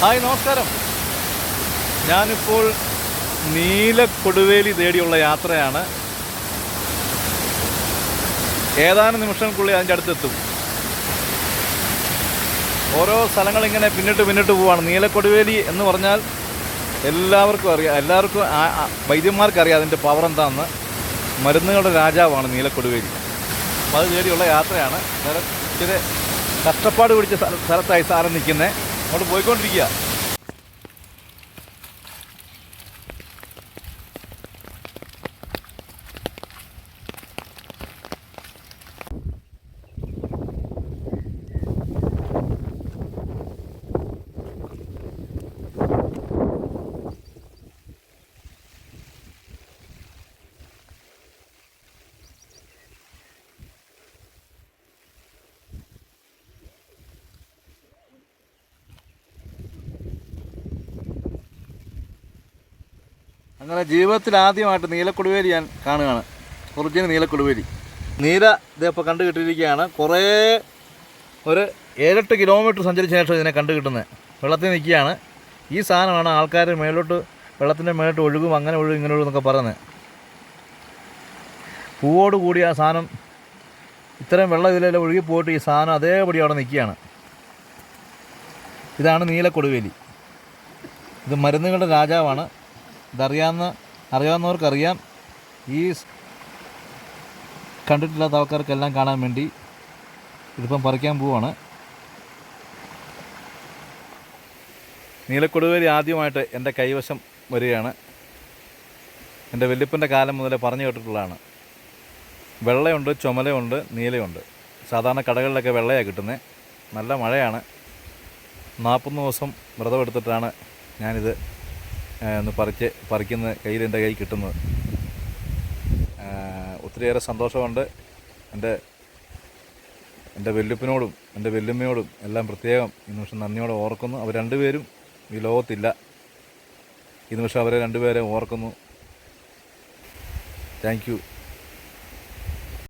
Hi, നമസ്കാരം. ഞാനിപ്പോൾ നീലക്കൊടുവേലി തേടിയുള്ള യാത്രയാണ്. ഏതാനും നിമിഷങ്ങൾക്കുള്ളിൽ അതിൻ്റെ അടുത്തെത്തും. ഓരോ സ്ഥലങ്ങളിങ്ങനെ പിന്നിട്ട് പോവാണ്. നീലക്കൊടുവേലി എന്ന് പറഞ്ഞാൽ എല്ലാവർക്കും വൈദ്യന്മാർക്കറിയാം അതിൻ്റെ പവർ എന്താണെന്ന്. മരുന്നുകളുടെ രാജാവാണ് നീലക്കൊടുവേലി. അപ്പോൾ അത് തേടിയുള്ള യാത്രയാണ്. ഇച്ചിരി കഷ്ടപ്പാട് പിടിച്ച സ്ഥലത്തായി സാധനം നിൽക്കുന്നത്. അങ്ങോട്ട് പോയിക്കൊണ്ടിരിക്കുക. അങ്ങനെ ജീവിതത്തിൽ ആദ്യമായിട്ട് നീലക്കൊടുവേലി ഞാൻ കാണുകയാണ്. ഒറിജിനൽ നീലക്കൊടുവേലി. ഇതിപ്പോൾ കണ്ടു കിട്ടിയിരിക്കുകയാണ്. കുറേ ഒരു 7-8 കിലോമീറ്റർ സഞ്ചരിച്ച ശേഷം ഇതിനെ കണ്ടു കിട്ടുന്നത്. വെള്ളത്തിൽ നിൽക്കുകയാണ്. ഈ സാധനമാണ് ആൾക്കാർ വെള്ളത്തിൻ്റെ മേലോട്ട് ഒഴുകും, അങ്ങനെ ഒഴുകും, ഇങ്ങനെ ഒഴുകും എന്നൊക്കെ പറയുന്നത്. പൂവോട് കൂടി ആ സാധനം ഇത്രയും വെള്ളം ഇതിലെല്ലാം ഒഴുകി പോയിട്ട് ഈ സാധനം അതേപടി അവിടെ നിൽക്കുകയാണ്. ഇതാണ് നീലക്കൊടുവേലി. ഇത് മരുന്നുകളുടെ രാജാവാണ്. അറിയാവുന്നവർക്കറിയാം. ഈ കണ്ടിട്ടില്ലാത്ത ആൾക്കാർക്കെല്ലാം കാണാൻ വേണ്ടി ഇതിപ്പം പറിക്കാൻ പോവാണ്. നീലക്കൊടുവേലി ആദ്യമായിട്ട് എൻ്റെ കൈവശം വരികയാണ്. എൻ്റെ വല്യപ്പൻ്റെ കാലം മുതലേ പറഞ്ഞു കേട്ടിട്ടുള്ളതാണ്. വെള്ളയുണ്ട്, ചുമലയുണ്ട്, നീലയുണ്ട്. സാധാരണ കടകളിലൊക്കെ വെള്ളയാണ് കിട്ടുന്നത്. നല്ല മഴയാണ്. 40 ദിവസം വ്രതമെടുത്തിട്ടാണ് ഞാനിത് ഒന്ന് പറിക്കുന്ന എൻ്റെ കൈ കിട്ടുന്നത്. ഒത്തിരിയേറെ സന്തോഷമുണ്ട്. എൻ്റെ വല്യപ്പനോടും എൻ്റെ വല്യമ്മയോടും എല്ലാം പ്രത്യേകം ഈ നിമിഷം നന്ദിയോടെ ഓർക്കുന്നു. അവർ രണ്ടുപേരും ഈ ലോകത്തില്ല. ഈ നിമിഷം അവരെ രണ്ടുപേരെ ഓർക്കുന്നു. Thank you.